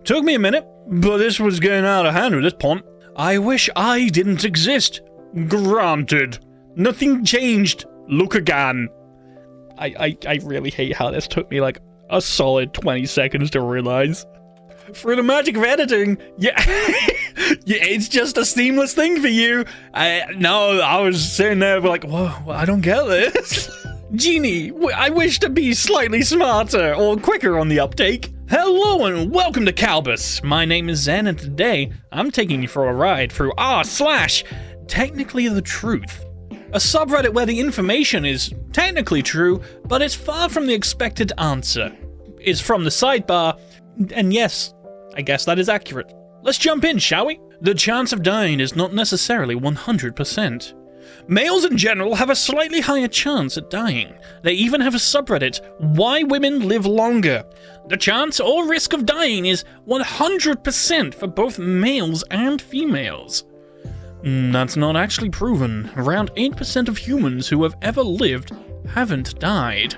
Took me a minute, but this was getting out of hand at this point. I wish I didn't exist. Granted. Nothing changed. Look again. I really hate how this took me like a solid 20 seconds to realize. Through the magic of editing, yeah, it's just a seamless thing for you. I was sitting there like, whoa, I don't get this. Genie, I wish to be slightly smarter or quicker on the uptake. Hello and welcome to Kalbus. My name is Zen and today I'm taking you for a ride through r/TechnicallyTheTruth. A subreddit where the information is technically true, but it's far from the expected answer. It's from the sidebar, and yes, I guess that is accurate. Let's jump in, shall we? The chance of dying is not necessarily 100%. Males in general have a slightly higher chance at dying. They even have a subreddit, Why Women Live Longer. The chance or risk of dying is 100% for both males and females. That's not actually proven. Around 8% of humans who have ever lived haven't died.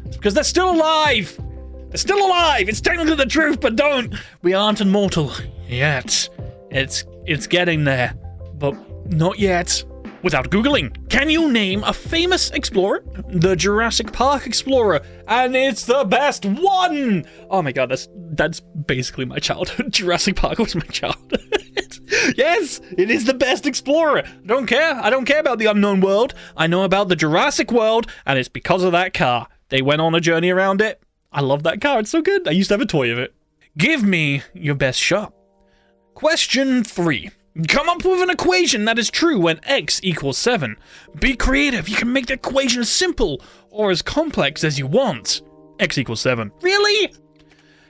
It's because they're still alive! They're still alive! It's technically the truth, but don't! We aren't immortal. Yet. It's getting there. But not yet. Without Googling, can you name a famous explorer? The Jurassic Park explorer, and it's the best one! Oh my god, that's basically my childhood. Jurassic Park was my childhood. Yes, it is the best explorer. I don't care about the unknown world. I know about the Jurassic world, and it's because of that car. They went on a journey around it. I love that car, it's so good. I used to have a toy of it. Give me your best shot. Question 3. Come up with an equation that is true when x equals 7. Be creative, you can make the equation as simple or as complex as you want. X equals 7. Really?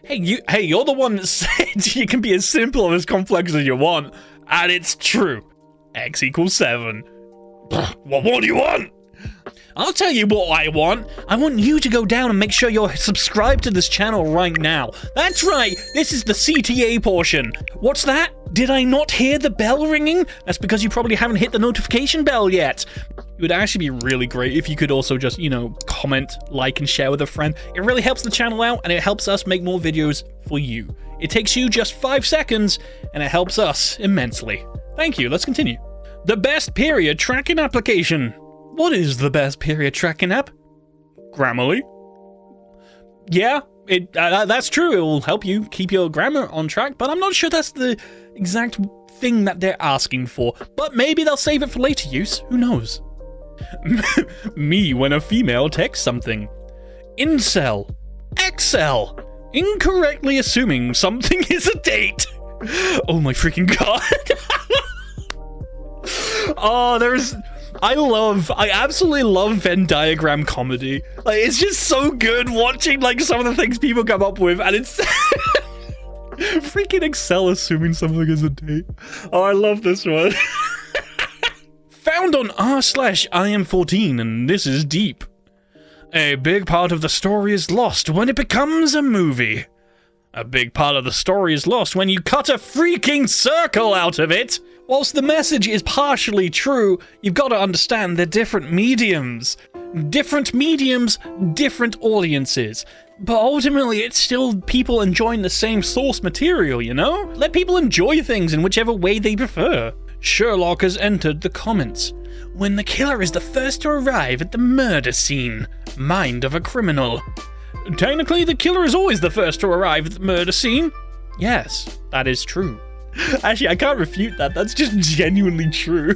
Hey, you're the one that said you can be as simple or as complex as you want, and it's true. X equals 7. What more do you want? I'll tell you what I want. I want you to go down and make sure you're subscribed to this channel right now. That's right, this is the CTA portion. What's that? Did I not hear the bell ringing? That's because you probably haven't hit the notification bell yet. It would actually be really great if you could also just, comment, like, and share with a friend. It really helps the channel out, and it helps us make more videos for you. It takes you just 5 seconds, and it helps us immensely. Thank you, let's continue. The best period tracking application. What is the best period tracking app? Grammarly. Yeah, that's true. It will help you keep your grammar on track, but I'm not sure that's the exact thing that they're asking for. But maybe they'll save it for later use. Who knows? Me when a female texts something. Incel. Excel. Incorrectly assuming something is a date. Oh my freaking god. I absolutely love Venn diagram comedy. Like, it's just so good watching, some of the things people come up with, and it's... freaking Excel assuming something is a date. Oh, I love this one. Found on r/IM14, and this is deep. A big part of the story is lost when it becomes a movie. A big part of the story is lost when you cut a freaking circle out of it. Whilst the message is partially true, you've got to understand they're different mediums. Different mediums, different audiences. But ultimately, it's still people enjoying the same source material, you know? Let people enjoy things in whichever way they prefer. Sherlock has entered the comments. When the killer is the first to arrive at the murder scene. Mind of a criminal. Technically, the killer is always the first to arrive at the murder scene. Yes, that is true. Actually, I can't refute that. That's just genuinely true.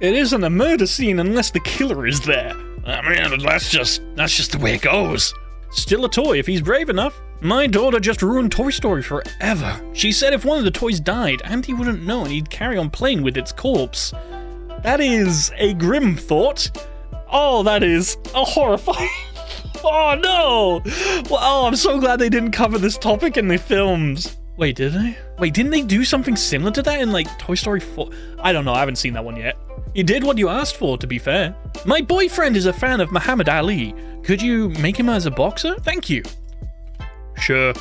It isn't a murder scene unless the killer is there. I mean, that's just the way it goes. Still a toy if he's brave enough. My daughter just ruined Toy Story forever. She said if one of the toys died, Auntie wouldn't know and he'd carry on playing with its corpse. That is a grim thought. Oh, that is a horrifying... Oh, no! Well, I'm so glad they didn't cover this topic in the films. Wait, did they? Wait, didn't they do something similar to that in, Toy Story 4? I don't know, I haven't seen that one yet. You did what you asked for, to be fair. My boyfriend is a fan of Muhammad Ali. Could you make him as a boxer? Thank you. Sure.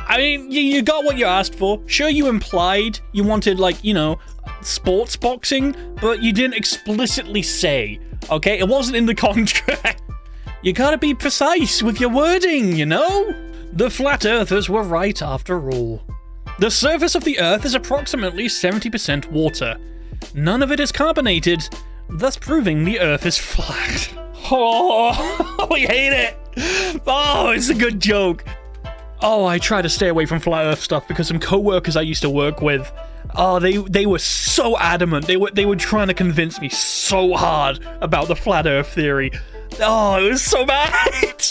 I mean, you got what you asked for. Sure, you implied you wanted, sports boxing, but you didn't explicitly say, okay? It wasn't in the contract. You gotta be precise with your wording, you know? The flat earthers were right after all. The surface of the Earth is approximately 70% water. None of it is carbonated, thus proving the Earth is flat. Oh, I hate it. Oh, it's a good joke. Oh, I try to stay away from flat Earth stuff because some co-workers I used to work with, oh, they were so adamant. They were trying to convince me so hard about the flat Earth theory. Oh, it was so bad.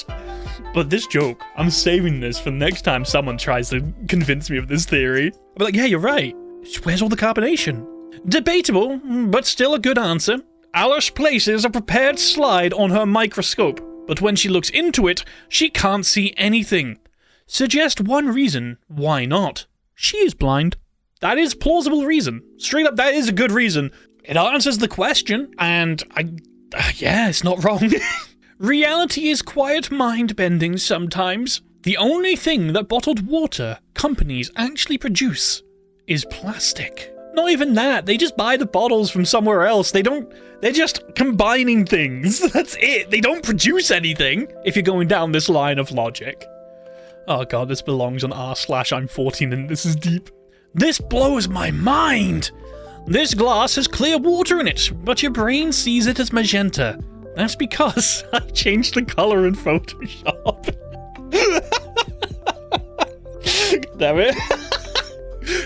But this joke, I'm saving this for next time someone tries to convince me of this theory. I'll be like, yeah, you're right. Where's all the carbonation? Debatable, but still a good answer. Alice places a prepared slide on her microscope, but when she looks into it, she can't see anything. Suggest one reason why not. She is blind. That is plausible reason. Straight up, that is a good reason. It answers the question, and yeah, it's not wrong. Reality is quite mind-bending sometimes. The only thing that bottled water companies actually produce is plastic. Not even that, they just buy the bottles from somewhere else. They're just combining things. That's it. They don't produce anything if you're going down this line of logic. Oh god, this belongs on r/I'm 14 and this is deep. This blows my mind! This glass has clear water in it, but your brain sees it as magenta. That's because I changed the color in Photoshop. Damn it.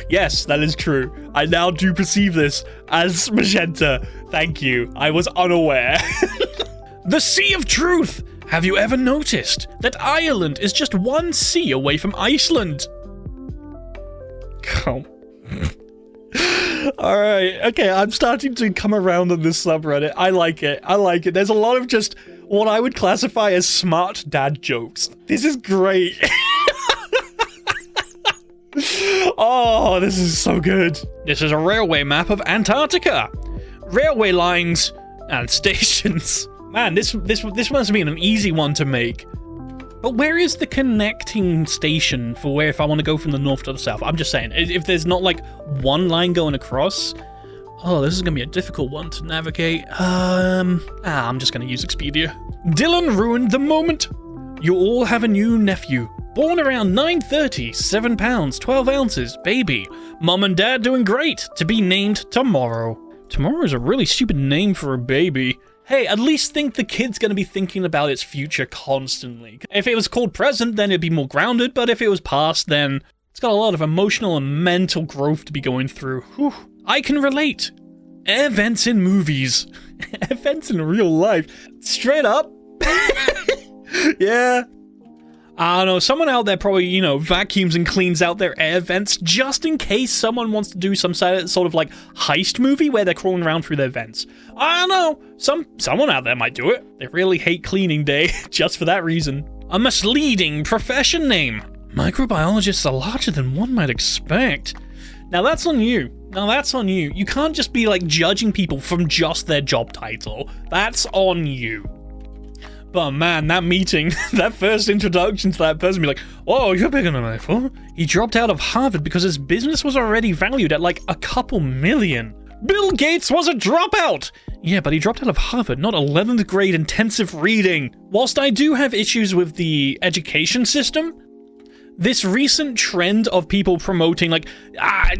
Yes, that is true. I now do perceive this as magenta. Thank you. I was unaware. The Sea of Truth! Have you ever noticed that Ireland is just one sea away from Iceland? Oh. Alright, okay, I'm starting to come around on this subreddit. I like it. There's a lot of just what I would classify as smart dad jokes. This is great. Oh, this is so good. This is a railway map of Antarctica. Railway lines and stations. Man, this must have been an easy one to make. But where is the connecting station for where if I want to go from the north to the south? I'm just saying, if there's not like one line going across, oh, this is going to be a difficult one to navigate. I'm just going to use Expedia. Dylan ruined the moment. You all have a new nephew. Born around 9:30, 7 pounds, 12 ounces, baby. Mom and dad doing great. To be named tomorrow. Tomorrow is a really stupid name for a baby. Hey, at least think the kid's gonna be thinking about its future constantly. If it was called present, then it'd be more grounded, but if it was past, then it's got a lot of emotional and mental growth to be going through. Whew. I can relate. Air vents in movies. Air vents in real life. Straight up. Yeah. I don't know, someone out there probably, vacuums and cleans out their air vents just in case someone wants to do some sort of like heist movie where they're crawling around through their vents. I don't know, someone out there might do it. They really hate cleaning day just for that reason. A misleading profession name. Microbiologists are larger than one might expect. Now that's on you. You can't just be like judging people from just their job title. That's on you. But man, that meeting, that first introduction to that person, be like, oh, you're bigger than I thought. He dropped out of Harvard because his business was already valued at like a couple million. Bill Gates was a dropout! Yeah, but he dropped out of Harvard, not 11th grade intensive reading. Whilst I do have issues with the education system, this recent trend of people promoting like,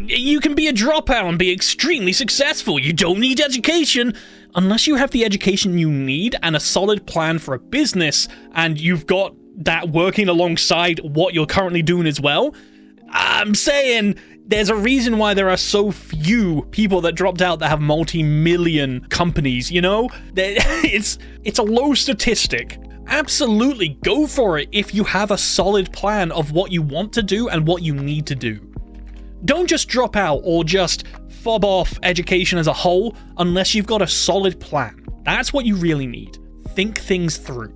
you can be a dropout and be extremely successful. You don't need education. Unless you have the education you need and a solid plan for a business, and you've got that working alongside what you're currently doing as well, I'm saying there's a reason why there are so few people that dropped out that have multi-million companies, It's a low statistic. Absolutely, go for it if you have a solid plan of what you want to do and what you need to do. Don't just drop out or just fob off education as a whole unless you've got a solid plan. That's what you really need. Think things through.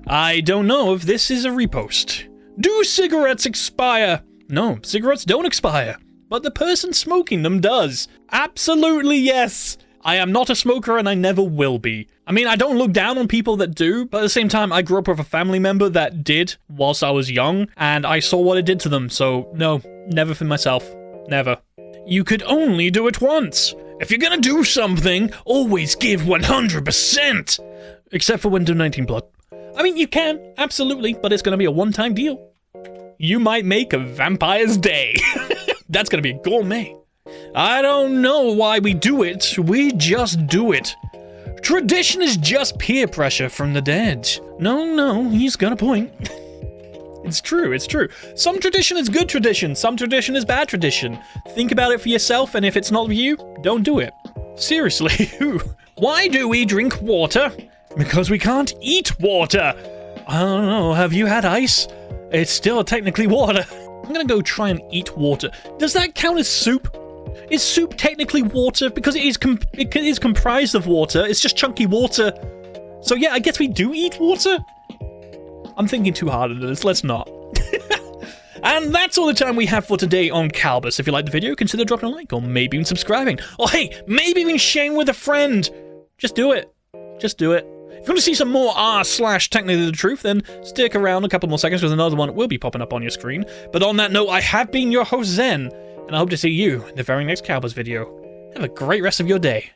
I don't know if this is a repost. Do cigarettes expire? No, cigarettes don't expire, but the person smoking them does. Absolutely yes. I am not a smoker and I never will be. I mean, I don't look down on people that do, but at the same time, I grew up with a family member that did whilst I was young, and I saw what it did to them, so no, never for myself. Never. You could only do it once. If you're gonna do something, always give 100%. Except for when donating blood. I mean, you can, absolutely, but it's gonna be a one-time deal. you might make a vampire's day. That's gonna be gourmet. I don't know why we do it, we just do it. Tradition is just peer pressure from the dead. No, he's got a point. It's true, it's true. Some tradition is good tradition, some tradition is bad tradition. Think about it for yourself, and if it's not for you, don't do it. Seriously, why do we drink water? Because we can't eat water. I don't know, have you had ice? It's still technically water. I'm gonna go try and eat water. Does that count as soup? Is soup technically water? Because it is comprised of water, it's just chunky water. So yeah, I guess we do eat water? I'm thinking too hard into this, let's not. And that's all the time we have for today on Kalbus. If you liked the video, consider dropping a like, or maybe even subscribing. Or hey, maybe even sharing with a friend. Just do it. Just do it. If you want to see some more r/TechnicallyTheTruth, then stick around a couple more seconds because another one will be popping up on your screen. But on that note, I have been your host Zen, and I hope to see you in the very next Kalbus video. Have a great rest of your day.